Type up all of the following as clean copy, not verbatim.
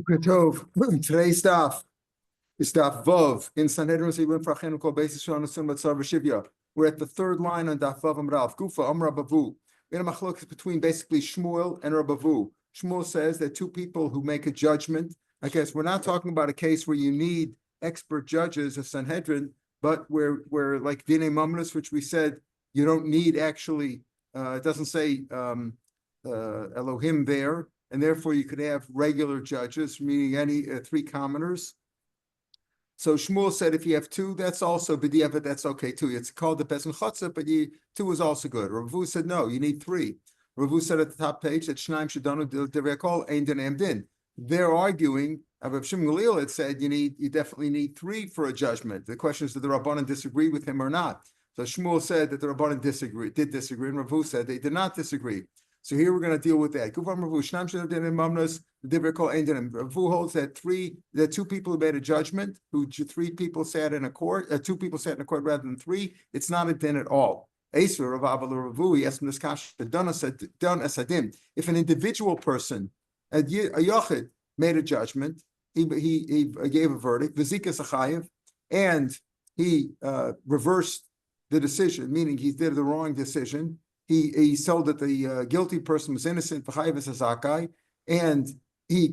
Tov. Today's daf is daf Vav in Sanaedrin. We're at the third line on daf Vav Amrav. Gufa Amra Bavu. We have a machlokes between basically Shmuel and Rabavu. Shmuel says that two people who make a judgment. I guess we're not talking about a case where you need expert judges, a Sanhedrin, but where like Dine Mamnus, which we said you don't need actually. It doesn't say Elohim there. And therefore, you could have regular judges, meaning any three commoners. So Shmuel said, if you have two, that's also b'diavad, that's okay too. It's called the Pesach Chatzah, but two is also good. Ravu said, no, you need three. Ravu said at the top page that Shnaim Shadanu Devekol Ein Din Amdin. They're arguing. Rav Shimon Gamliel had said you definitely need three for a judgment. The question is, did the Rabbanan disagree with him or not? So Shmuel said that the Rabbanan did disagree, and Ravu said they did not disagree. So here we're going to deal with that. Ravu holds that two people who made a judgment, three people sat in a court, two people sat in a court rather than three. It's not a din at all. If an individual person, a yochid, made a judgment, he gave a verdict, and he reversed the decision, meaning he did the wrong decision. He told that the guilty person was innocent, and he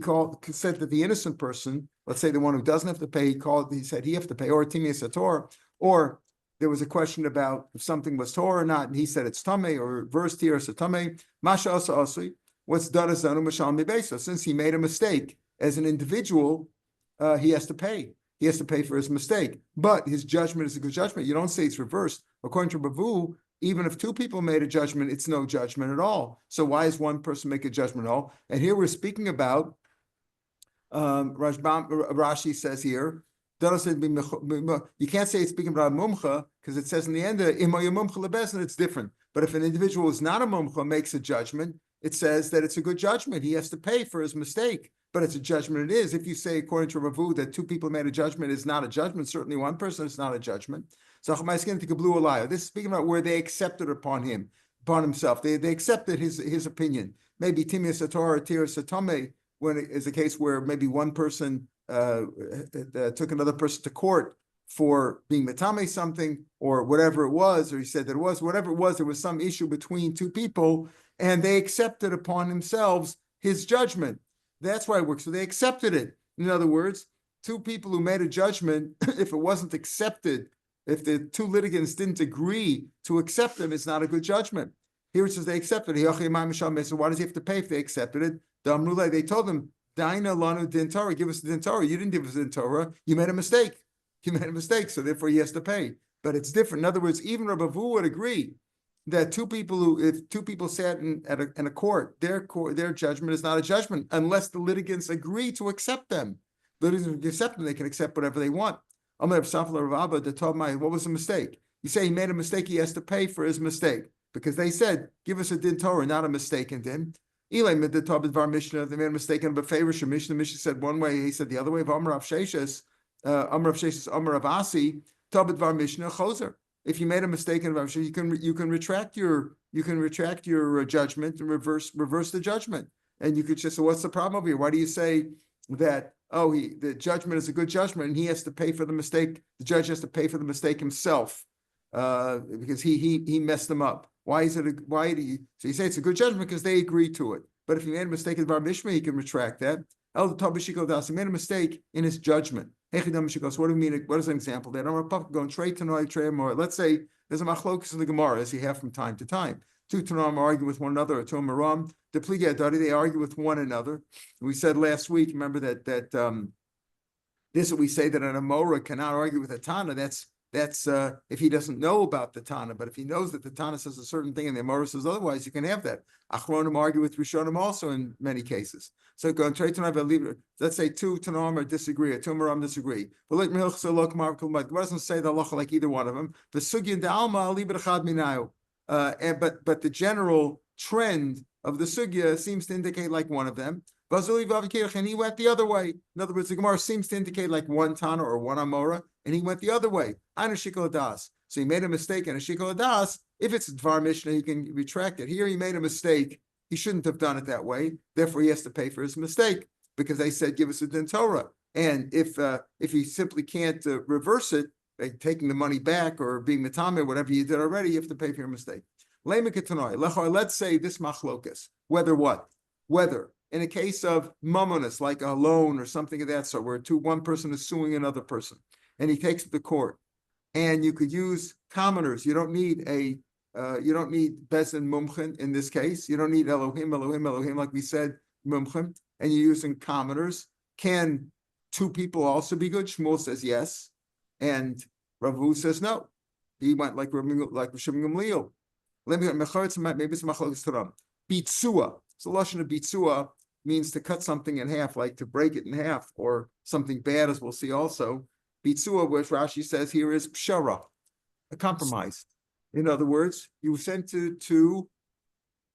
said that the innocent person, let's say the one who doesn't have to pay, he said he have to pay, or Timias Torah, or there was a question about if something was Torah or not, and he said it's Tameh, or reversed here, so Tameh, Masha Asa Asli, what's done is done, Mashal Mibesa. Since he made a mistake as an individual, he has to pay. He has to pay for his mistake. But his judgment is a good judgment. You don't say it's reversed. According to Bavu, even if two people made a judgment, it's no judgment at all. So why does one person make a judgment at all? And here we're speaking about, Rashi says here, you can't say it's speaking about a mumcha, because it says in the end, it's different. But if an individual who is not a mumcha makes a judgment, it says that it's a good judgment. He has to pay for his mistake, but it's a judgment. It is. If you say, according to Ravu, that two people made a judgment is not a judgment, certainly one person is not a judgment. So this is speaking about where they accepted upon himself. They accepted his opinion. Maybe Timias Sator or Tiras Satome, when it is a case where maybe one person took another person to court for being metame something, or whatever it was, or he said that it was, whatever it was, there was some issue between two people, and they accepted upon themselves his judgment. That's why it works. So they accepted it. In other words, two people who made a judgment, if it wasn't accepted, if the two litigants didn't agree to accept them, it's not a good judgment. Here it says they accepted it. So why does he have to pay if they accepted it? They told him, Daina lanu din Torah, give us the din Torah. You didn't give us the din Torah. You made a mistake. You made a mistake, so therefore he has to pay. But it's different. In other words, even Rabavu would agree that if two people sat in a court, their judgment is not a judgment unless the litigants agree to accept them. Litigants accept them, they can accept whatever they want. What was the mistake? You say he made a mistake, he has to pay for his mistake, because they said, give us a din Torah, not a mistaken din. They made a mistake in a favor. Mishnah said one way, he said the other way. Amar Sheshes, Amar Avasi, Tabit Var Mishnah Choser. If you made a mistake in Rav Shapiro, you can retract your judgment and reverse the judgment. And you could just say, what's the problem over here? Why do you say that? The judgment is a good judgment, and he has to pay for the mistake. The judge has to pay for the mistake himself because he messed them up. Why do you? So you say it's a good judgment because they agreed to it. But if he made a mistake in Bar Mishma, he can retract that. He made a mistake in his judgment. So what do you mean? What is an example? That I'm going trade to trade more. Let's say there's a machlokus in the Gemara, as you have from time to time. Two Tanam argue with one another, or two Maram. The Pliga Adari, they argue with one another. We said last week, remember that this we say that an Amora cannot argue with a Tana. That's if he doesn't know about the Tana, but if he knows that the Tana says a certain thing and the Amora says otherwise, you can have that. Achronim argue with Rishonim also in many cases. So go and trade Tanam. Let's say two Tanam disagree, or two Maram disagree. But like it doesn't say the halacha like either one of them. The Sugya Dalma Libra Minayu. But the general trend of the sugya seems to indicate like one of them. And he went the other way. In other words, the Gemara seems to indicate like one Tana or one Amora, and he went the other way. So he made a mistake in a Shikol Das. If it's Dvar Mishnah, he can retract it. Here he made a mistake. He shouldn't have done it that way. Therefore, he has to pay for his mistake. because they said, give us a din Torah. And if you simply can't reverse it, like taking the money back or being metame, whatever you did already, you have to pay for your mistake. Let's say this machlokas, whether in a case of mamonas, like a loan or something of that sort, where one person is suing another person, and he takes it to court, and you could use commoners. You don't need Bezin Mumchen in this case. You don't need Elohim, like we said, Mumchen, and you're using commoners. Can two people also be good? Shmuel says yes, and Ravu says no. He went like Shimon Gamliel. Maybe it's machlokes Taram. Bitsua. So lashon of bitsua means to cut something in half, like to break it in half, or something bad, as we'll see also. Bitsua, which Rashi says here, is pshara, a compromise. In other words, you were sent to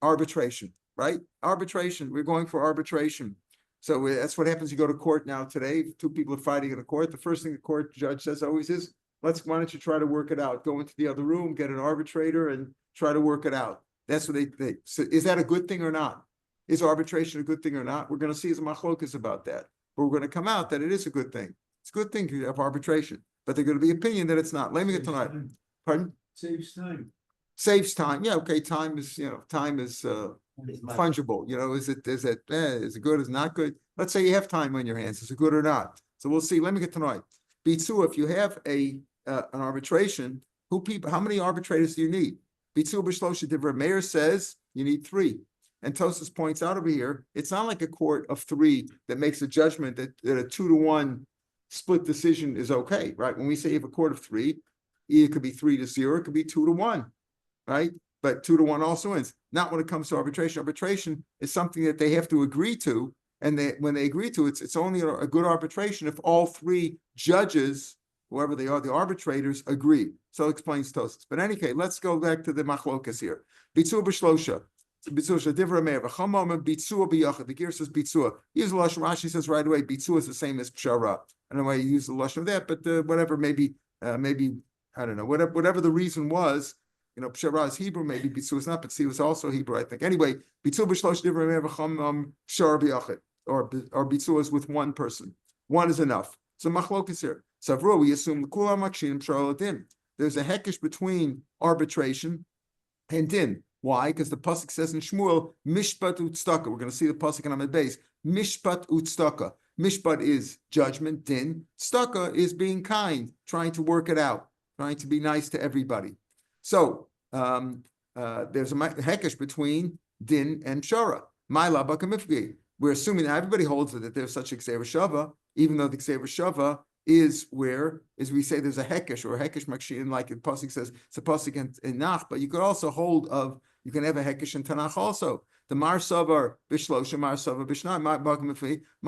arbitration, right? Arbitration. We're going for arbitration. So that's what happens. You go to court now today. If two people are fighting in a court, the first thing the court judge says always is, why don't you try to work it out? Go into the other room, get an arbitrator, and try to work it out. That's what they so is that a good thing or not? Is arbitration a good thing or not? We're going to see as a machlokas about that. But we're going to come out that it is a good thing. It's a good thing to have arbitration. But they're going to be opinion that it's not. Let me get tonight. Pardon? Saves time. Saves time. Yeah, okay. Time is fungible. Is it good? Is it not good? Let's say you have time on your hands. Is it good or not? So we'll see. Let me get tonight. Bitsu, if you have an arbitration, how many arbitrators do you need? Bitsu b'shlosha Rav Meir says you need 3. And Tosas points out over here, it's not like a court of 3 that makes a judgment that a 2-to-1 split decision is okay, right? When we say you have a court of 3, it could be 3-0, it could be 2-to-1, right? But 2-to-1 also wins. Not when it comes to arbitration. Arbitration is something that they have to agree to, and when they agree to it, it's only a good arbitration if all 3 judges, whoever they are, the arbitrators, agree. So it explains Tosas. But in any case, let's go back to the machlokas here. Bitzu b'shlosha. Bitzua Shadivra Meir V'Chamam Bitzua B'Yachad. The gear says Bitzua. Use the lashon. Rashi says right away Bitzua is the same as Pshara. I don't know why you use the lashon of that, but whatever. Maybe I don't know. Whatever the reason was, Pshara is Hebrew. Maybe Bitzua is not, but see, it was also Hebrew, I think. Anyway, Bitzua B'Shlosh Divra Meir V'Chamam Pshara B'Yachad, or Bitzua is with one person. One is enough. So machlok is here. Savru, we assume the Kulam Makshin Pshara Din. There's a hekesh between arbitration and din. Why? Because the pasuk says in Shmuel, Mishpat Utstaka. We're going to see the pasuk in Amid Beis. Mishpat Utstaka. Mishpat is judgment, din. Staka is being kind, trying to work it out, trying to be nice to everybody. So there's a hekesh between din and shara. Ma'ila b'kamifgi. We're assuming that everybody holds that there's such a kseva shava, even though the kseva shava is where, as we say, there's a hekesh or a hekesh makshin, like the pasuk says, it's a pasuk in Nach, but you could also hold of, you can have a hekesh in Tanakh also. The Mar Savar Bishlosha, Mar Savar Bishnai, Mar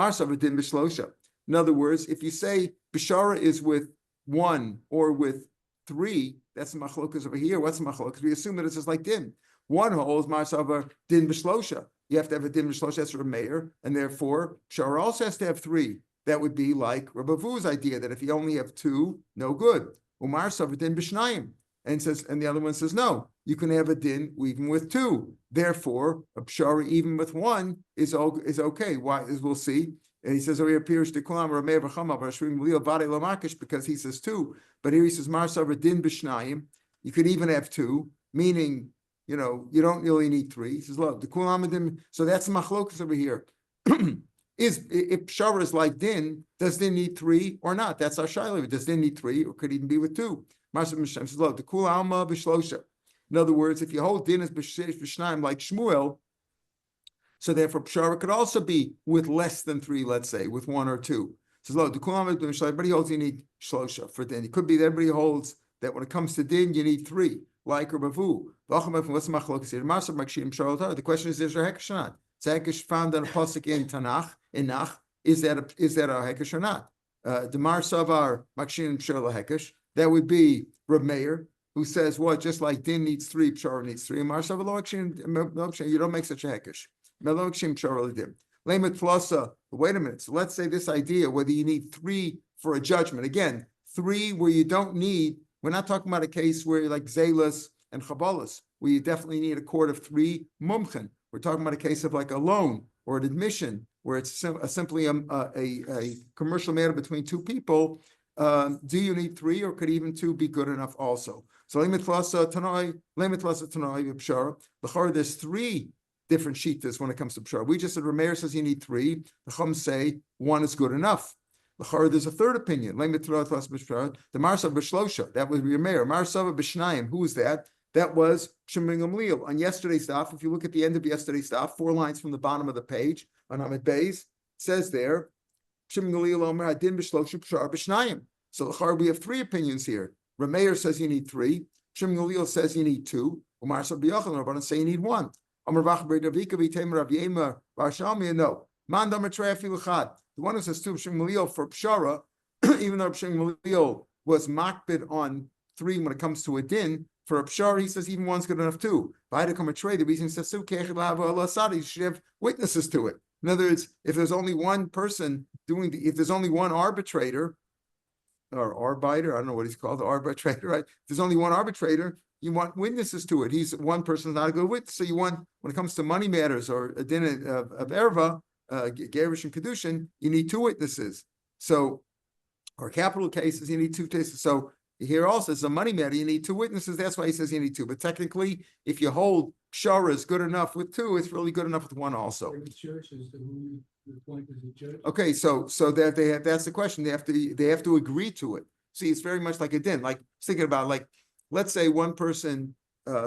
Savar Din Bishlosha. In other words, if you say Bishara is with 1 or with 3, that's the machlokas over here. What's the machlokas? We assume that it's just like Din. One holds Mar Savar Din Bishlosha. You have to have a Din Bishlosha, that's Rav Meir, and therefore Bishara also has to have 3. That would be like Rabbi Vu's idea that if you only have 2, no good. Umar Savar Din Bishnayim. And the other one says, no, you can have a din even with 2. Therefore, a pshara even with 1 is okay. Why? As we'll see. And he says, because he says 2. But here he says, Mar Savar Din Bishnayim. You could even have 2, meaning, you don't really need 3. He says, look, the kulam din. So that's the machlokas over here. If pshara is like din, does din need 3 or not? That's our shaila. Does din need 3 or could even be with 2? Says, look, the kula alma b'shlosha. In other words, if you hold din as b'shnayim like Shmuel, so therefore pshara could also be with less than 3, let's say, with 1 or 2. Says, look, the kula alma b'shlosha. Everybody holds you need shlosha for din. It could be that everybody holds that when it comes to din, you need 3, like Rabavu. What's the machlokas here? The question is there a hekesh or not? It's a hekesh found on a pasuk in Tanakh, in Nach. Is that a hekesh or not? The Mar Savar Makshin Pshara hekesh. That would be Rav Meir, who says, what, just like din needs 3, pshara needs 3. Mar Savar Lo Akshin, you don't make such a hekesh. Melo Akshin Pshara L'dim. Lemet Flosa. Wait a minute. So let's say this idea whether you need 3 for a judgment. Again, 3 where you don't need. We're not talking about a case where you're like Zelas and Chabalas, where you definitely need a court of 3 mumchen. We're talking about a case of like a loan or an admission where it's simply a commercial matter between two people, do you need three, or could even two be good enough also? So there's three different shittas when it comes to pshara. We just said Rav Meir says you need three. The Chum say one is good enough. There's a third opinion. The Marsav B'Shlosha, that was Rav Meir. Marsav B'Shnayim, who is that? That was Shimon Gamliel. On yesterday's daf, if you look at the end of yesterday's daf, 4 lines from the bottom of the page, on Amid Beis, it says there, Shimon Gamliel Omer Adin B'Shlosha Pshara B'Shnayim. So we have 3 opinions here. Rav Meir says you need 3. Shimon Gamliel says you need 2. Marsav B'Yochanan Rabbanan say you need 1. No. The one who says two Shimon Gamliel for Pshara, even though Shimon Gamliel was makbid on 3 when it comes to a din, for a Pshara he says even 1's good enough too. If I had to come a trade, the reason he says you should have witnesses to it. In other words, if there's only one person if there's only one arbitrator, or arbiter, I don't know what he's called, the arbitrator, right? If there's only one arbitrator, you want witnesses to it. He's one person's not a good witness. So you want, when it comes to money matters or a din of erva, gerish and kedushin, you need 2 witnesses. So, or capital cases, you need 2 cases. So here also, it's a money matter, you need 2 witnesses. That's why he says you need 2. But technically, if you hold pshara is good enough with 2, it's really good enough with 1 also. Okay, so that that's the question. They have to agree to it. See, it's very much like a din. Like thinking about, like, let's say one person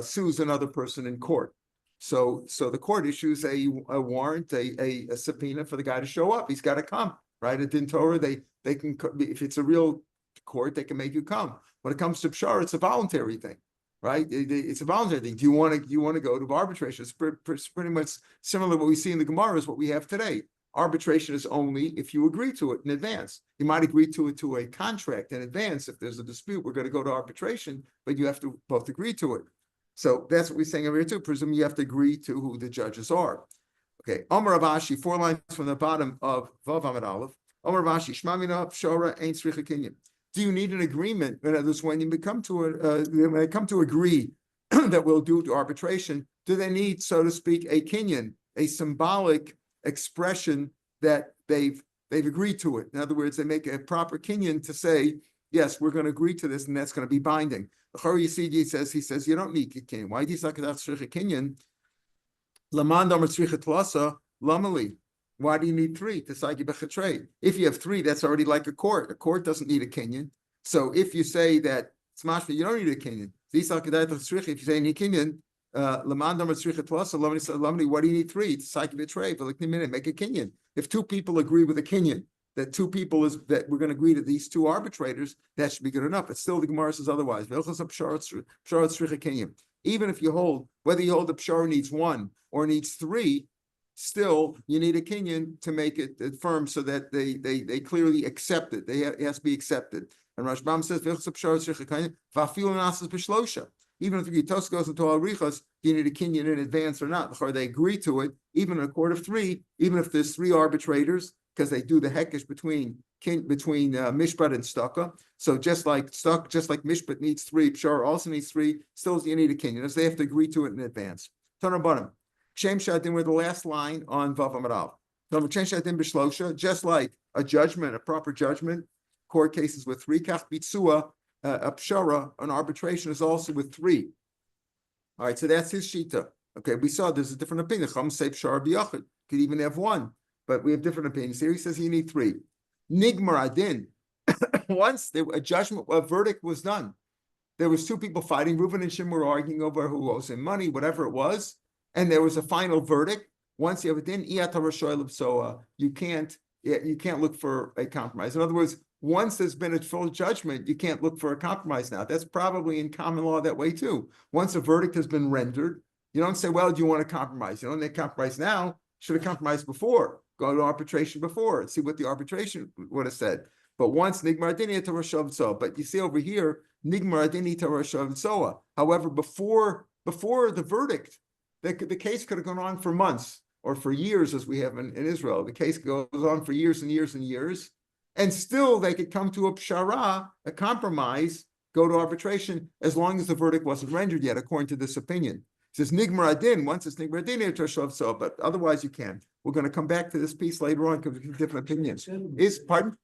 sues another person in court. So the court issues a warrant, a subpoena for the guy to show up. He's got to come, right? A din Torah, they can, if it's a real court, they can make you come. When it comes to pshara, it's a voluntary thing, right? It's a voluntary thing. Do you want to go to arbitration? It's pretty much similar to what we see in the Gemara is what we have today. Arbitration is only if you agree to it in advance. You might agree to it to a contract in advance. If there's a dispute, we're going to go to arbitration, but you have to both agree to it. So that's what we're saying over here too. Presume you have to agree to who the judges are. Okay. Amar Rav Ashi, 4 lines from the bottom of Vav Amid Aleph. Amar Rav Ashi, Shmamina Pshara Ein Tzricha Kinyan. Do you need an agreement? In other words, when you come to agree that we'll do to arbitration, do they need, so to speak, a kinyan, a symbolic expression that they've agreed to it? In other words, they make a proper kinyan to say, yes, we're going to agree to this, and that's going to be binding. The Chari Yisidi says you don't need a kinyan. Why do you say kinyan? Laman damar tzricha tlasa lamali. Why do you need 3? If you have 3, that's already like a court. A court doesn't need a kinyan. So if you say that it's mashma, you don't need a kinyan. If you say any kinyan, what do you need 3? Make a kinyan. If 2 people agree with a kinyan, that 2 people that we're going to agree to these 2 arbitrators, that should be good enough. But still, the Gemara says otherwise. Even if you hold, whether you hold the pshara needs 1 or needs 3, still you need a kinyan to make it firm so that they clearly accept it. It has to be accepted. And Rashbam says, even if the Gitos goes into Al-Richas, you need a kinyan in advance or not. They agree to it, even in a court of 3, even if there's 3 arbitrators, because they do the hekesh between mishpat and staka. So just like mishpat needs 3, pshar also needs 3. Still, you need a kinyan, as they have to agree to it in advance. Tanur bottom. Shem Shadim, we're the last line on Vav Amid Aleph. Just like a judgment, a proper judgment, court cases with 3. Kach bitsua, a pshara, an arbitration is also with 3. All right, so that's his shita. Okay, we saw there's a different opinion. Chum say pshara b'yachid, could even have 1, but we have different opinions. Here he says you need 3. Nigmar adin. Once a judgment, a verdict was done, there was 2 people fighting. Reuven and Shimon were arguing over who owes him money, whatever it was, and there was a final verdict. Once you have a din, you can't look for a compromise. In other words, once there's been a full judgment, you can't look for a compromise now. That's probably in common law that way too. Once a verdict has been rendered, you don't say, well, do you want to compromise? You don't need compromise now. Should have compromised before. Go to arbitration before and see what the arbitration would have said. But once Nigmar Adini to Rashav Tzoa. But you see over here, Nigmar Adini to Rashav Tzoa. However, before the verdict, the case could have gone on for months or for years, as we have in Israel. The case goes on for years and years and years. And still they could come to a pshara, a compromise, go to arbitration, as long as the verdict wasn't rendered yet, according to this opinion. says Nigmar Adin. Once it's Nigmar Adin, so, but otherwise you can. We're going to come back to this piece later on because we have different opinions. Pardon?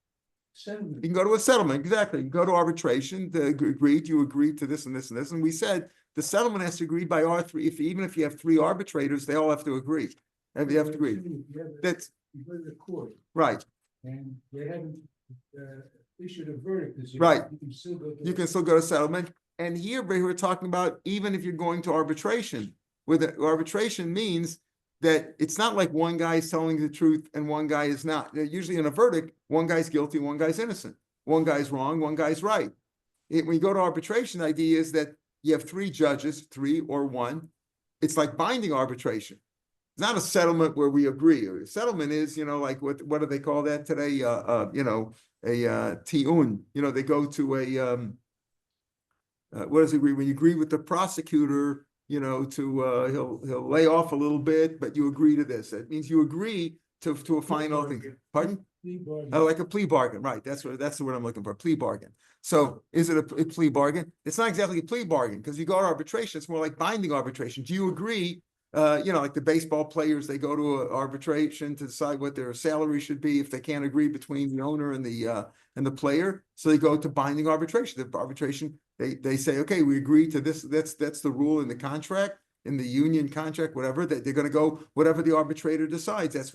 Settlement. You can go to a settlement, exactly. You can go to arbitration. You agreed to this and this and this, and we said the settlement has to agree by all three. Even if you have three arbitrators, they all have to agree. And you have to agree. That's you go to the court, right. and they haven't issued a verdict. Right. You can still go. You can still go to settlement. And here we're talking about even if you're going to arbitration. Arbitration means that it's not like one guy is telling the truth and one guy is not. Usually in a verdict, one guy's guilty, one guy's innocent. One guy's wrong, one guy's right. When you go to arbitration, the idea is that you have three judges, three or one. It's like binding arbitration. It's not a settlement where we agree. A settlement is, like what do they call that today? A tiun. They go to a what does it agree? When you agree with the prosecutor, to he'll lay off a little bit, but you agree to this. That means you agree to a final thing. Pardon? Like a plea bargain, right? That's the word I'm looking for. Plea bargain. So is it a plea bargain? It's not exactly a plea bargain because you go to arbitration. It's more like binding arbitration. Do you agree? Like the baseball players, they go to arbitration to decide what their salary should be if they can't agree between the owner and the player. So they go to binding arbitration. The arbitration, they say, okay, we agree to this. That's the rule in the contract, in the union contract, whatever. That they're going to go whatever the arbitrator decides. That's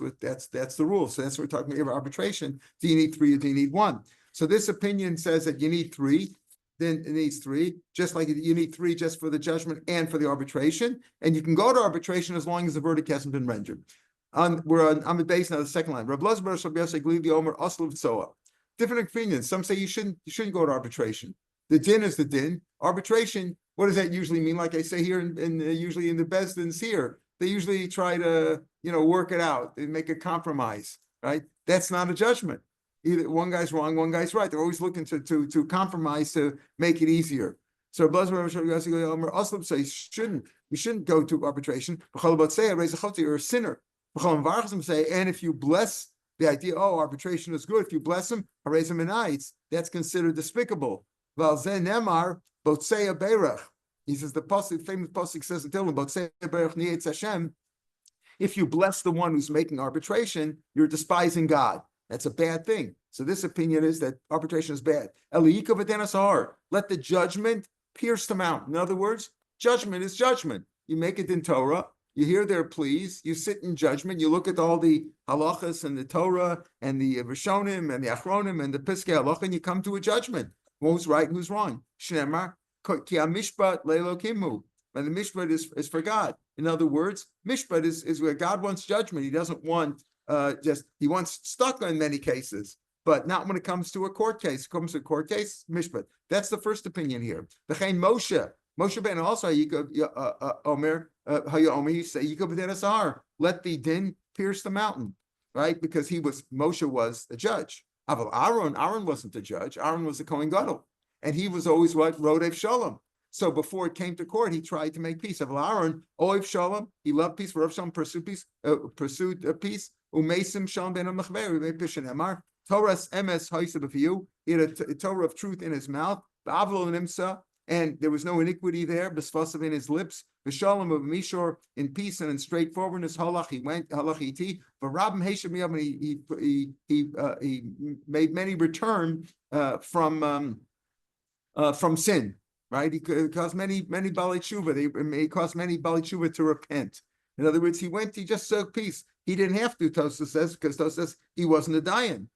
the rule. So that's what we're talking about arbitration. Do you need three or do you need one? So this opinion says that you need three. Then it needs three, just like you need three just for the judgment and for the arbitration. And you can go to arbitration as long as the verdict hasn't been rendered. We're on Amid Base now, the second line. Different opinions. Some say you shouldn't go to arbitration. The din is the din. Arbitration, what does that usually mean? Like I say here, usually in the Besdins here, they usually try to, work it out. They make a compromise, right? That's not a judgment. Either one guy's wrong, one guy's right. They're always looking to compromise to make it easier. So you shouldn't go to arbitration. You're a sinner. And if you bless the idea, arbitration is good. If you bless him, that's considered despicable. He says the famous pasuk says in Talmud, if you bless the one who's making arbitration, you're despising God. That's a bad thing. So this opinion is that arbitration is bad. Let the judgment pierce the mountain. In other words, judgment is judgment. You make it in Torah, you hear their pleas, you sit in judgment, you look at all the halachas and the Torah and the Rishonim and the Achronim and the Piskei Halacha, and you come to a judgment. Who's right and who's wrong? Shnemar, ki mishpat le'elokimu. And the mishpat is for God. In other words, mishpat is where God wants judgment. He doesn't want he wants stuck in many cases, but not when it comes to a court case. It comes to a court case, mishpat. That's the first opinion here. The Chain Moshe ben also Omer Hayomi, you say Yikov ben Asar. Let the din pierce the mountain, right? Because Moshe was a judge. Aaron wasn't the judge. Aaron was the Kohen Gadol, and he was always what Rodef Shalom. So before it came to court, he tried to make peace. Aaron Oiv Shalom, he loved peace. Rav Shalom pursued peace. Umesim Shalom ben Amachver, Pishin Emar, Torah's emes ha'isabafyu. He had a Torah of truth in his mouth. Ba'avlo nimsa, and there was no iniquity there. B'sfasav in his lips. B'shalom of Mishor, in peace and in straightforwardness. Halach he went. Halach iti. V'rabim heishem yam. He made many return from sin. Right? He caused many balei tshuva. He caused many balei tshuva to repent. In other words, he just sought peace. He didn't have to, Tosfos says, because Tosfos says he wasn't a dayan.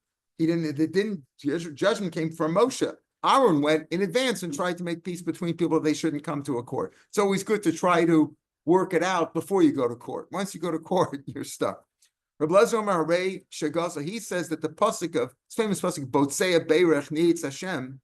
Judgment came from Moshe. Aaron went in advance and tried to make peace between people. They shouldn't come to a court. It's always good to try to work it out before you go to court. Once you go to court, you're stuck. Reb Lezer Omer Harei Shagaza, he says that the pasuk of, it's famous pasuk, Botzei Beirech Neitz Hashem,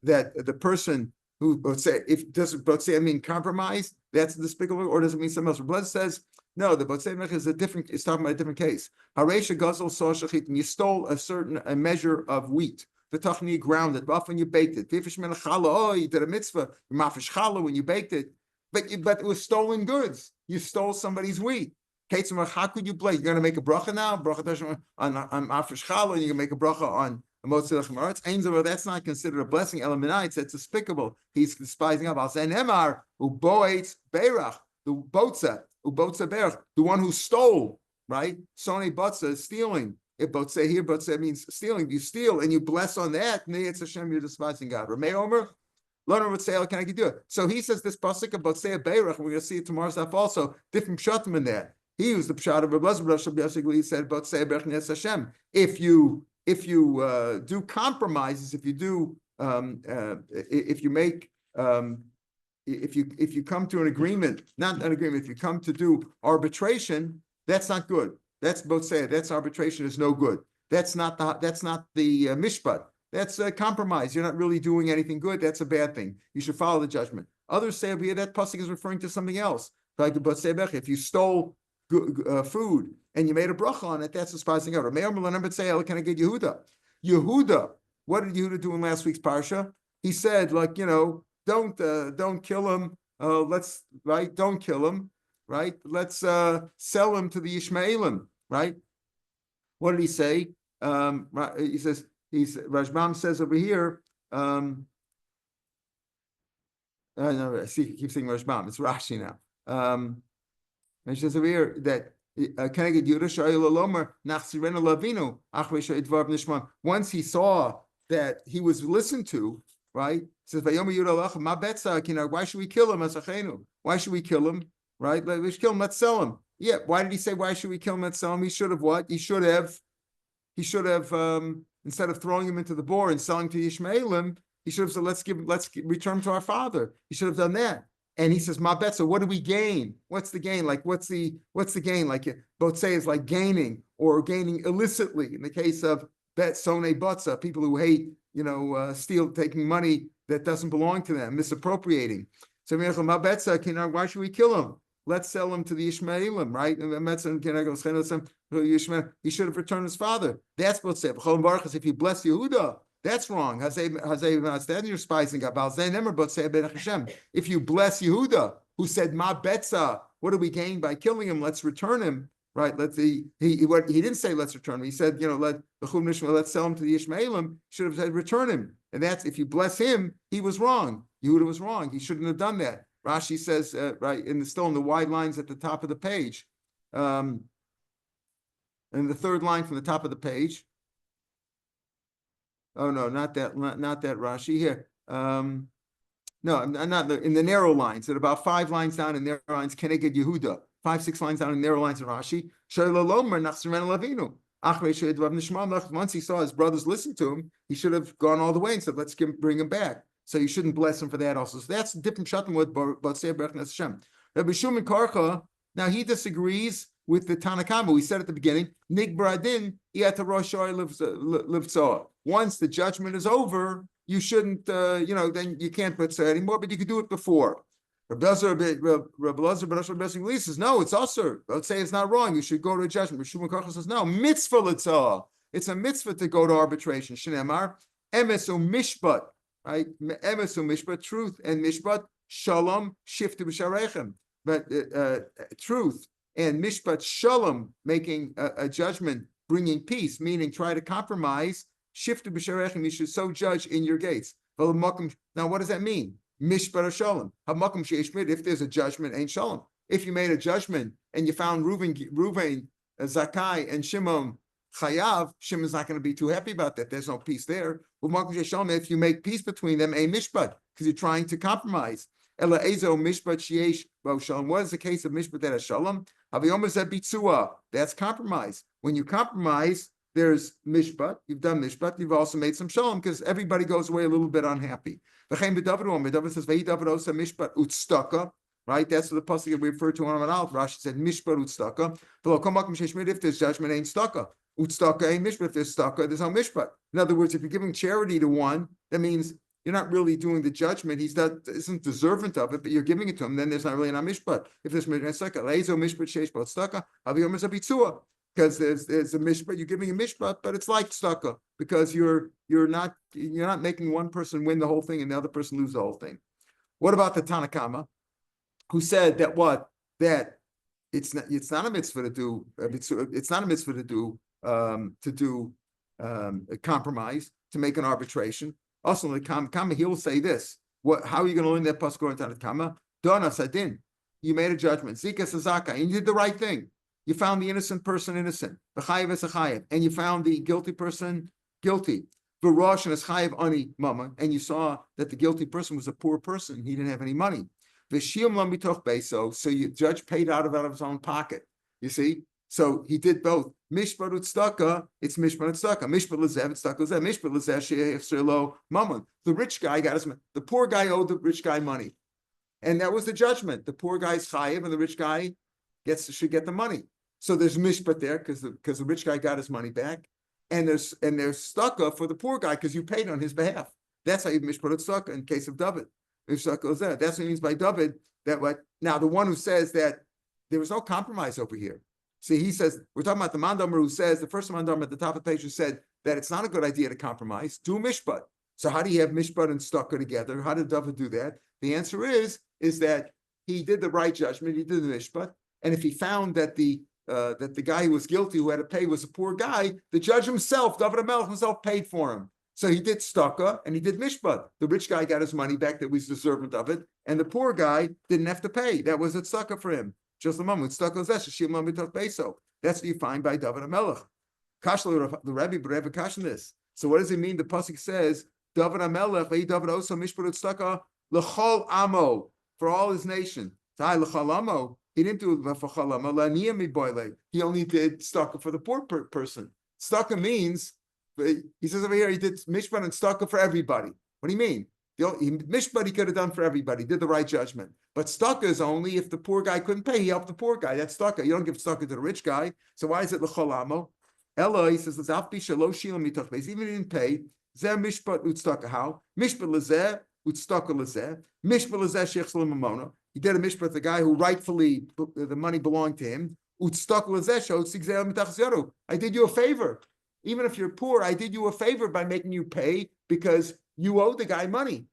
that the person who Botzei, if does Botzei mean compromise, that's despicable, or does it mean something else? Reb Lezer says, no, the Botzei is it's talking about a different case. Harei Shagazel saw Shachit, and you stole a measure of wheat. The tachni ground it, but when you baked it. You did a mitzvah, mafish challah when you baked it, but it was stolen goods. You stole somebody's wheat. How could you blame? You're going to make a bracha now, bracha on mafish challah, and you're going to make a bracha on motzei lachmaretz. That's not considered a blessing. Eliminates. That's despicable. He's despising Abal. Emar uboetz beirach. the botza, ubotza berach, the one who stole, right? Sone botza is stealing. If botza here, botza means stealing. If you steal and you bless on that, it's Hashem, you're despising God. Ramei Omer, learner would say, can I do it? So he says this pasuk of botza berach, we're going to see it tomorrow's stuff also, different pshatim in there. He used the pshat of Rav Shapiro. Basically, he said botza berach nes Hashem. If you do compromises, if you do if you make if you come to an agreement, not an agreement, if you come to do arbitration, that's not good. That's both say that's arbitration is no good. That's not the mishpat. That's a compromise. You're not really doing anything good. That's a bad thing. You should follow the judgment. Others say over here that pasuk is referring to something else. Like if you stole food and you made a bracha on it, that's despising God. Can I get Yehuda? Yehuda, what did Yehuda do in last week's parsha? He said, don't kill him. Don't kill him. Right? Let's sell him to the Ishmaelim. Right? What did he say? He says, Rashbam says over here. No, I see. He keeps saying Rashbam. It's Rashi now. And he says over here that once he saw that he was listened to, right? It says, why should we kill him? Why should we kill him? Right? We should kill him, let's sell him. Yeah, why did he say why should we kill him, let's sell him? He should have what? He should have instead of throwing him into the boar and selling to the Ishmaelim, he should have said, let's return him to our father. He should have done that. And he says, so what do we gain? What's the gain? Like, what's the gain? Like, both say is like gaining or gaining illicitly. In the case of bet sone butza, people who hate, steal, taking money that doesn't belong to them, misappropriating. So, why should we kill him? Let's sell him to the Ishmaelim, right? He should have returned his father. That's what say. If you bless Yehuda, that's wrong. You're despising God. If you bless Yehuda, who said Ma Betza, what do we gain by killing him? Let's return him. Right? He didn't say let's return him. He said, let's sell him to the Ishmaelim. Should have said return him. And that's if you bless him, he was wrong. Yehuda was wrong. He shouldn't have done that. Rashi says, still in the wide lines at the top of the page. And the third line from the top of the page. Oh no, not that Rashi here. No, not in the narrow lines. At about 5 lines down in narrow lines, Keneged Yehuda. 5-6 lines down in narrow lines in Rashi. Once he saw his brothers listen to him, he should have gone all the way and said, let's bring him back. So you shouldn't bless him for that also. So that's a different shatim with Batsei Berachnas Hashem. Rabbi Shuman Karcha, now he disagrees with the Tanakama. We said at the beginning, Nig Bradin, once the judgment is over, you shouldn't, then you can't put anymore, but you could do it before. Rabbi Lazar says, no, it's usher. Let's say it's not wrong. You should go to a judgment. Rabbi Shuman Karcha says, no, mitzvah litzah. It's a mitzvah to go to arbitration. Shneimar, emes mishpat. Right, emes mishpat, truth and mishpat, shalom, shiftu b'sharechem. But truth and mishpat, shalom, making a judgment, bringing peace, meaning try to compromise. Shiftu b'sharechem, you should so judge in your gates. Now, what does that mean? Mishpat or shalom. If there's a judgment, ain't shalom. If you made a judgment and you found Reuven, Zakai, and Shimon Chayav, Shimon's not going to be too happy about that. There's no peace there. If you make peace between them, a mishpat, because you're trying to compromise. What is the case of mishpat that has shalom? That's compromise. When you compromise, there's mishpat. You've done mishpat. You've also made some shalom because everybody goes away a little bit unhappy. David says mishpat utstaka. Right, that's the pasuk that we refer to on Alf. Rashi said mishpat utstaka. If there's judgment, ain't staka. Utstaka ain't mishpat. If there's staka, there's no mishpat. In other words, if you're giving charity to one, that means you're not really doing the judgment. He's not isn't deserving of it, but you're giving it to him. Then there's not really a mishpat. If there's mishpat, because there's a mishpat, you're giving a mishpat, but it's like staka because you're not making one person win the whole thing and the other person lose the whole thing. What about the Tanakama, who said that it's not a mitzvah to do a compromise, to make an arbitration. Also, the Kama, he will say this. How are you going to learn that pasuk in Tanakama? Dona sadin. you made a judgment. Zika Sazaka, and you did the right thing. You found the innocent person innocent. The chayiv is a chayiv, and you found the guilty person guilty. V'rosh and chayiv ani mama, and you saw that the guilty person was a poor person. He didn't have any money. V'shiyam lam bitoch beso, so your judge paid out of his own pocket. You see, so he did both. Mishpat utztaka, it's mishpat utztaka. Mishpat lezev, utztaka lezev. Mishpat lezev she'efsirlo mammon. The rich guy got his money. The poor guy owed the rich guy money, and that was the judgment. The poor guy's chayiv, and the rich guy should get the money. So there's mishpat there because the rich guy got his money back, and there's stucca for the poor guy because you paid on his behalf. That's how you mishpat utztaka in case of David. That's what he means by David. That what now the one who says that there was no compromise over here. See, he says we're talking about the mandamer who says the first mandamer at the top of the page who said that it's not a good idea to compromise. Do mishpat. So how do you have mishpat and stucca together? How did David do that? The answer is that he did the right judgment. He did the mishpat, and if he found that the guy who was guilty, who had to pay, was a poor guy, the judge himself, David HaMelech himself, paid for him. So he did stucca and he did mishpat. The rich guy got his money back that was deserving of it, and the poor guy didn't have to pay. That was a stucca for him. Just a moment. Stucca is that. That's what you find by David HaMelech. Kashla the Rebbe, but Rebbe Kashan this. So what does it mean? The pasuk says David HaMelech, David also mishpat stucca l'chol amo, for all his nation. L'chol amo. He didn't do it for chalama. He only did stucca for the poor person. Stucca means, he says over here, he did mishpat and stucca for everybody. What do you mean? Mishpat he could have done for everybody, did the right judgment. But stucca is only if the poor guy couldn't pay, he helped the poor guy. That's stucca. You don't give stucca to the rich guy. So why is it l'cholamo? Ella, he says, even if he didn't pay, zeh mishpat utstucca. How? Mishpat lezeh, utstucca lezeh. Mishpat lezeh sheichs l'mamona. He did a mishpat, the guy who rightfully the money belonged to him. I did you a favor. Even if you're poor, I did you a favor by making you pay because you owe the guy money.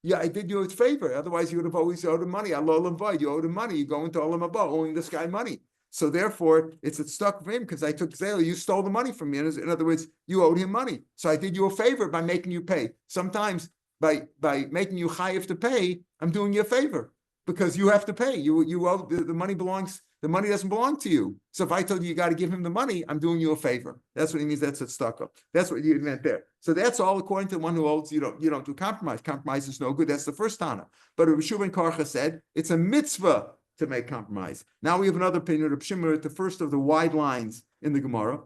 Yeah, I did you a favor. Otherwise, you would have always owed him money. Allah void. You owed him money. You go into Olam Haba owing this guy money. So therefore, it's stuck for him because I took Zayla. You stole the money from me. In other words, you owed him money. So I did you a favor by making you pay. Sometimes by making you chayiv to pay, I'm doing you a favor. Because you have to pay. You owe the money belongs. The money doesn't belong to you. So if I told you got to give him the money, I'm doing you a favor. That's what he means. That's stuck up. That's what you meant there. So that's all according to the one who holds you don't do compromise. Compromise is no good. That's the first Tana. But Rav Shua ben Karcha said it's a mitzvah to make compromise. Now we have another opinion. Rav Shimon at the first of the wide lines in the Gemara.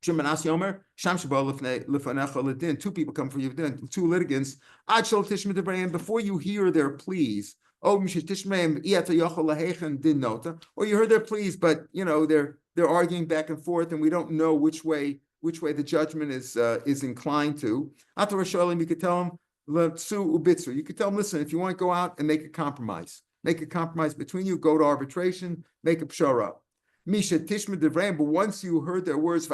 Two people come for you, two litigants. Before you hear their pleas. Or you heard their pleas, but they're arguing back and forth, and we don't know which way the judgment is inclined to. You could tell them, you could tell them, listen, if you want to go out and make a compromise between you, go to arbitration, make a pshara. But once you heard their words,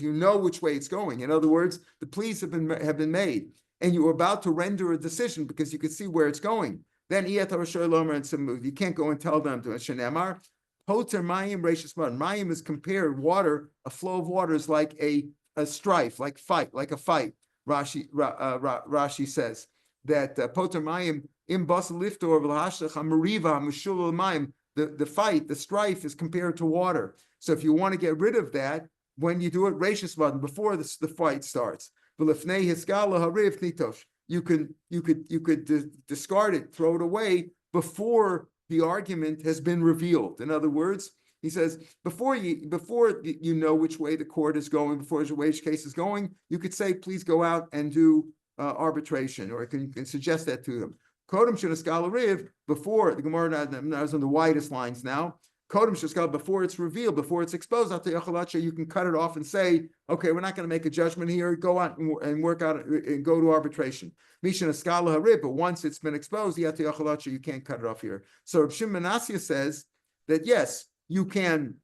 you know which way it's going. In other words, the pleas have been made, and you were about to render a decision because you could see where it's going. Then you can't go and tell them to Shenemar. Poter mayim reishis mud. Mayim is compared water. A flow of water is like a strife, like a fight. Rashi says that poter mayim im bas liftor v'lahashlech hamariva mishul mayim. The fight, the strife is compared to water. So if you want to get rid of that, when you do it reishis mud before the fight starts, v'lefnei hiskala hariv nitosh. You could discard it, throw it away before the argument has been revealed. In other words, he says before you know which way the court is going, before which case is going, you could say, please go out and do arbitration, or you can suggest that to them. Kodem shenaskal riv, before the Gemara is on the widest lines now. Kodem shenaskal, before it's revealed, before it's exposed, you can cut it off and say, okay, we're not going to make a judgment here. Go out and work out and go to arbitration. Mishan askala harib, but once it's been exposed, you can't cut it off here. So Rav Shimon Menasya says that yes, you can.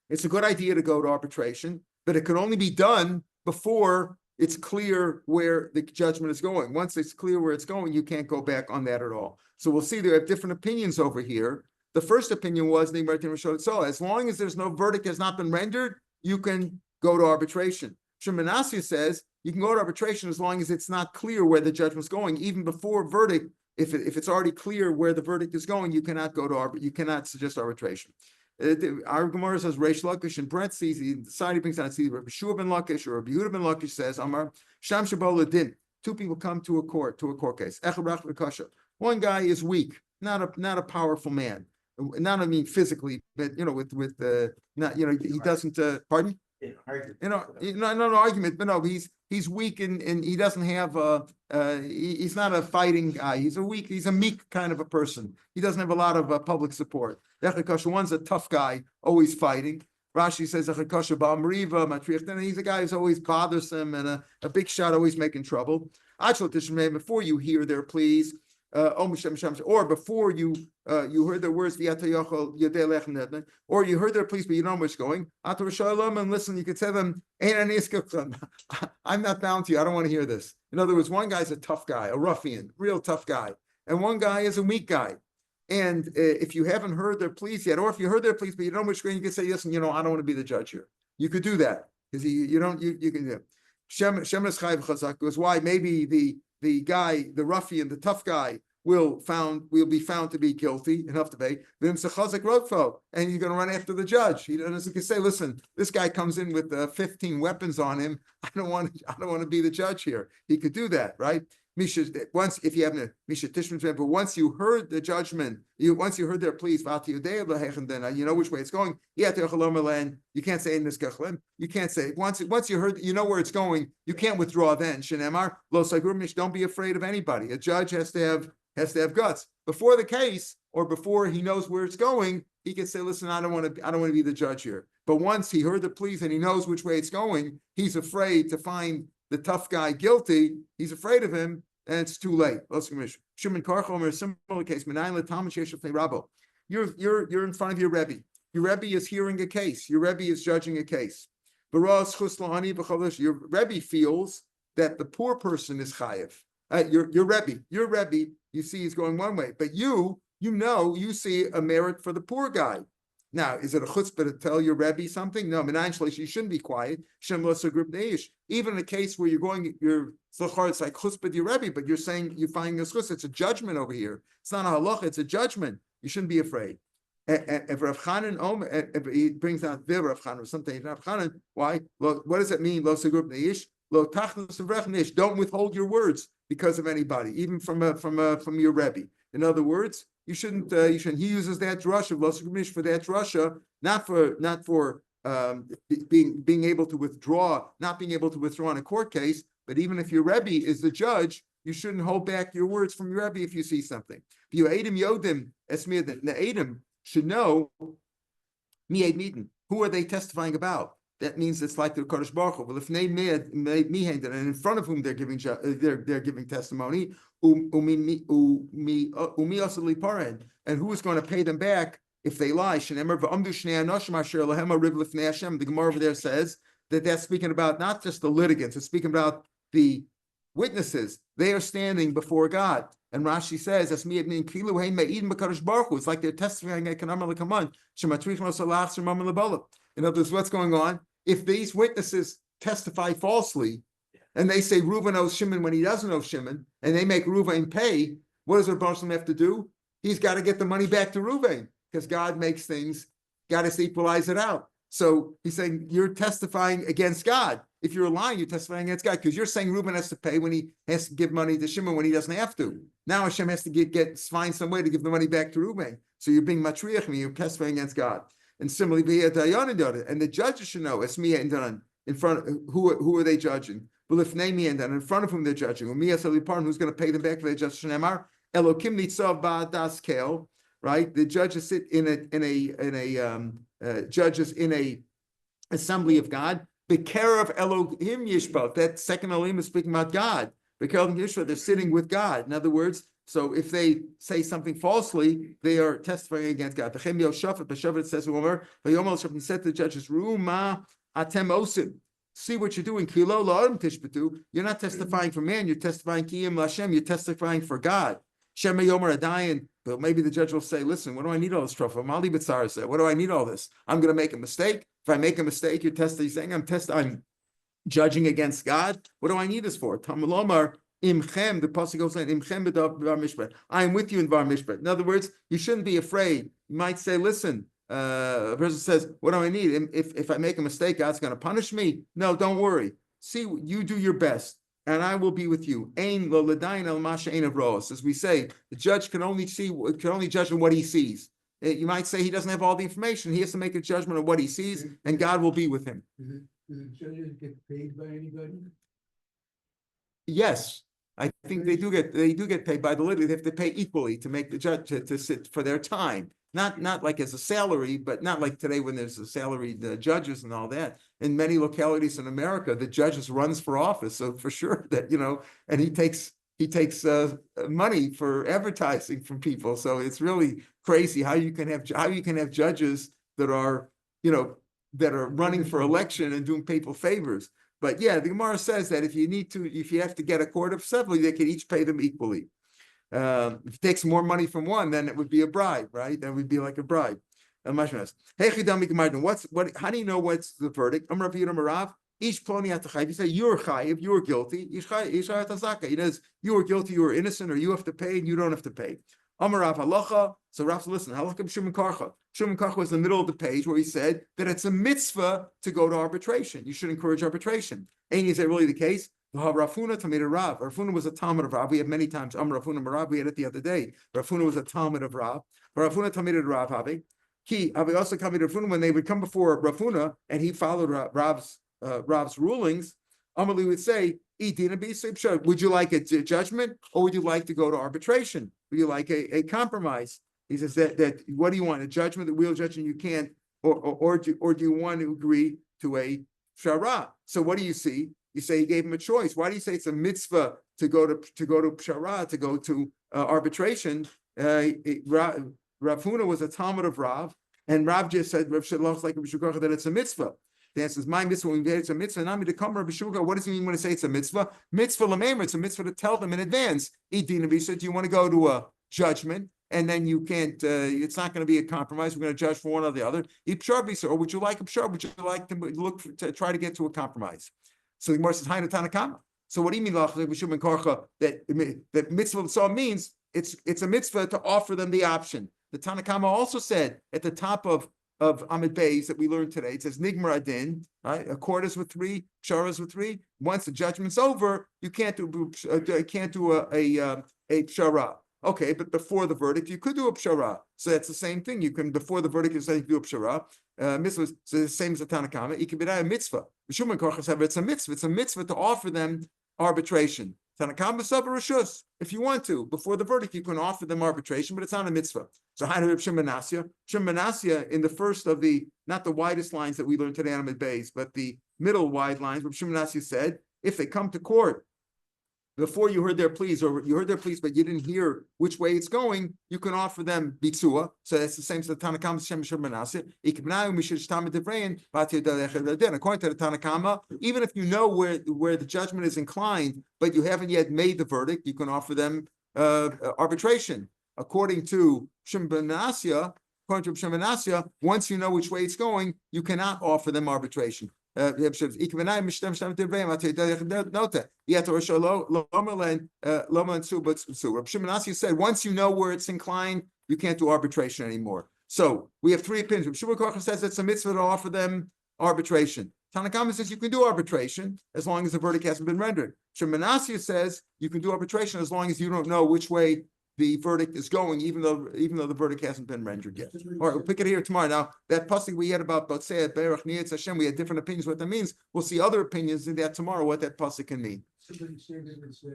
It's a good idea to go to arbitration, but it can only be done before it's clear where the judgment is going. Once it's clear where it's going, you can't go back on that at all. So we'll see there are different opinions over here. The first opinion was, so as long as there's no verdict has not been rendered, you can go to arbitration. Shemanasya says you can go to arbitration as long as it's not clear where the judgment's going, even before verdict if it's already clear where the verdict is going, you cannot you cannot suggest arbitration. Our Gemara says Reish Lakish in parentheses. The side he brings down see Rabbi Shiur ben Lakish or Rabbi Yehuda ben Lakish says Amar Sham Shabola Din. Two people come to a court case. One guy is weak, not a powerful man. Not I mean physically, but with not he doesn't pardon. No argument, but no, he's weak and he doesn't have he's not a fighting guy. He's a meek kind of a person. He doesn't have a lot of public support. One's a tough guy, always fighting. Rashi says he's a guy who's always bothersome and a big shot, always making trouble. Before you hear their pleas, or before you heard their words, or you heard their pleas, but you know what's going. And listen, you could say them, I'm not bound to you. I don't want to hear this. In other words, one guy's a tough guy, a ruffian, real tough guy, and one guy is a weak guy. And if you haven't heard their pleas yet, or if you heard their pleas, but you know which way, you can say, listen, I don't want to be the judge here. You could do that because you can do it. Shem Chayiv Chazak was why maybe the guy, the ruffian, the tough guy, will be found to be guilty enough to pay. Then Chazak Rodfo, and you're going to run after the judge. He doesn't say, listen, this guy comes in with 15 weapons on him. I don't want to be the judge here. He could do that, right? Once you heard the judgment, once you heard their pleas, then you know which way it's going. You can't say in this kachlim. You can't say once you heard, you know where it's going. You can't withdraw then. Shenemar lo sagurmish. Don't be afraid of anybody. A judge has to have guts before the case or before he knows where it's going. He can say, listen, I don't want to be the judge here. But once he heard the pleas and he knows which way it's going, he's afraid to find the tough guy guilty. He's afraid of him. And it's too late. Shimon Karchomer, similar case. You're in front of your Rebbe. Your Rebbe is hearing a case. Your Rebbe is judging a case. Your Rebbe feels that the poor person is chayiv. Your Rebbe, you see, is going one way, but you see a merit for the poor guy. Now, is it a chutzpah to tell your Rebbe something? No, you shouldn't be quiet. Even in a case where it's like chutzpah to your Rebbe, but you're saying you're finding this chutzpah. It's a judgment over here. It's not a halacha, it's a judgment. You shouldn't be afraid. If Rav Chanan, he brings out the Rav Chanan or something. Rav Chanan, why? What does it mean? Lo segub neish, lo tachnas neish. Don't withhold your words because of anybody, even from your Rebbe. In other words, you shouldn't. He uses that drasha lo segub neish for that drasha, not for being able to withdraw, not being able to withdraw in a court case. But even if your Rebbe is the judge, you shouldn't hold back your words from your Rebbe if you see something. The Adam should know who are they testifying about. That means it's like the Kodesh Baruch Hu. Well, if they made and in front of whom they're giving testimony, and who is going to pay them back if they lie? The Gemara over there says that that's speaking about not just the litigants; it's speaking about the witnesses. They are standing before God. And Rashi says, it's like they're testifying. In other words, what's going on? If these witnesses testify falsely, and they say Reuven owes Shimon when he doesn't owe Shimon, and they make Reuven pay, what does Rebbe have to do? He's got to get the money back to Reuven, because God makes things, got to equalize it out. So he's saying you're testifying against God. If you're lying, you're testifying against God because you're saying Reuben has to pay when he has to give money to Shimon when he doesn't have to. Now Hashem has to find some way to give the money back to Reuben. So you're being matriach me, you're testifying against God. And similarly, and the judges should know in front of who are they judging? Well, if name and in front of whom they're judging, who's going to pay them back for their judges? Elokim nitzav ba'adas kel, right? The judges sit in a assembly of God. Be'kerev Elohim Yishpat. That second Elohim is speaking about God. Be'kerev Yishpat, they're sitting with God. In other words, so if they say something falsely, they are testifying against God. Bechem Yoshafat, B'Shavat says, Vayomer Shafat said to the judges, Ruma atem osim. See what you're doing. Kilo la'adam tishbatu. You're not testifying for man. You're testifying kiyim l'Hashem. You're testifying for God. Shema Yomer Adayin. But maybe the judge will say, listen, what do I need all this trouble? Mali B'tzara said, what do I need all this? I'm going to make a mistake. If I make a mistake, you're saying I'm judging against God. What do I need this for? Talmud Lomar, Imchem, the pasuk goes like Imchem b'var mishpat. I am with you in var mishpat. In other words, you shouldn't be afraid. You might say, listen, a person says, what do I need? If I make a mistake, God's going to punish me. No, don't worry. See, you do your best, and I will be with you. Ein lo l'dayin el masha ein avros. As we say, the judge can only judge on what he sees. You might say he doesn't have all the information. He has to make a judgment of what he sees, and God will be with him. Do the judges get paid by anybody? Yes, I think they do get paid by the litigant. They have to pay equally to make the judge to sit for their time. Not like as a salary, but not like today when there's a salaried judges and all that. In many localities in America, the judge runs for office, so for sure that and he takes money for advertising from people. So it's really crazy how you can have judges that are running for election and doing people favors. But yeah, the Gemara says that if you have to get a court of several, they can each pay them equally. If it takes more money from one, then it would be a bribe, right? That would be like a bribe. How do you know what's the verdict? Each ploni atachayv. You say you're chayiv, you're guilty. He says you are guilty, you are innocent, or you have to pay, and you don't have to pay. Amar Rav halacha. So Rav said, listen, halacha b'shum karcha. Shum karcha was in the middle of the page where he said that it's a mitzvah to go to arbitration. You should encourage arbitration. And is that really the case? Rafuna Tamid Rav. Rafuna was a Talmud of Rav. We have many times Rafuna Marav. We had it the other day. Rafuna was a Talmud of Rav. Rafuna Tamid Rav Habe. He also come to Rafuna when they would come before Rafuna and he followed Rav's rulings. Amalu would say, would you like a judgment or would you like to go to arbitration? Would you like a compromise? He says that what do you want? A judgment, the real judgment you can't, or do you want to agree to a pshara? So what do you see? You say he gave him a choice. Why do you say it's a mitzvah to go to pshara, to go to arbitration? Rav Huna was a Talmud of Rav, and Rav just said Rav Shaloch like that it's a mitzvah. The answer is my mitzvah. When it's a mitzvah, nami to come Rav Shulga. What does it mean when it say it's a mitzvah? Mitzvah lamemer. It's a mitzvah to tell them in advance. Idina said, do you want to go to a judgment? And then you can't. It's not going to be a compromise. We're going to judge for one or the other. Or would you like a pshar? Would you like to try to get to a compromise? So the Gemara says, "Hainu Tanakama." So what do you mean, that mitzvah itself means it's a mitzvah to offer them the option. The Tanakama also said at the top of Amid Beis that we learned today, it says Nigmar Adin, right? A court is with three, pshara is with three. Once the judgment's over, you can't do a pshara. Okay, but before the verdict, you could do a pshara. So that's the same thing. You can, before the verdict, you say you do a pshara. Mitzvah, so the same as the Tanakama. It could be a mitzvah. It's a mitzvah. It's a mitzvah to offer them arbitration. Tanakama sabar rishus. If you want to, before the verdict, you can offer them arbitration, but it's not a mitzvah. So how do Shimon Manasseh in the first of the, not the widest lines that we learned today on Amid Beis, but the middle wide lines, Rav Shimon Manasseh said, if they come to court before you heard their pleas, or you heard their pleas, but you didn't hear which way it's going, you can offer them bitzua. So that's the same as the Tanakama Shem Manasseh. According to the Tanakama, even if you know where the judgment is inclined, but you haven't yet made the verdict, you can offer them arbitration. According to Shem Manasseh, once you know which way it's going, you cannot offer them arbitration. Rav Shimon said, once you know where it's inclined, you can't do arbitration anymore. So we have three opinions. Rav Shimon says it's a mitzvah to offer them arbitration. Tanakama says you can do arbitration as long as the verdict hasn't been rendered. Shimon says you can do arbitration as long as you don't know which way the verdict is going, even though the verdict hasn't been rendered yet. All right, we'll pick it here tomorrow. Now, that pasuk we had about Botzei Berach Niyetz Hashem, we had different opinions what that means. We'll see other opinions in that tomorrow, what that pasuk can mean. Somebody said that it's a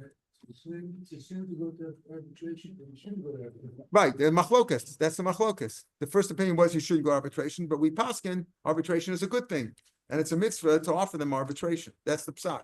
sin to go to arbitration, but you shouldn't go to arbitration. Right, the machlokas. That's the machlokas. The first opinion was you should go to arbitration, but we paskin arbitration is a good thing, and it's a mitzvah to offer them arbitration. That's the psak.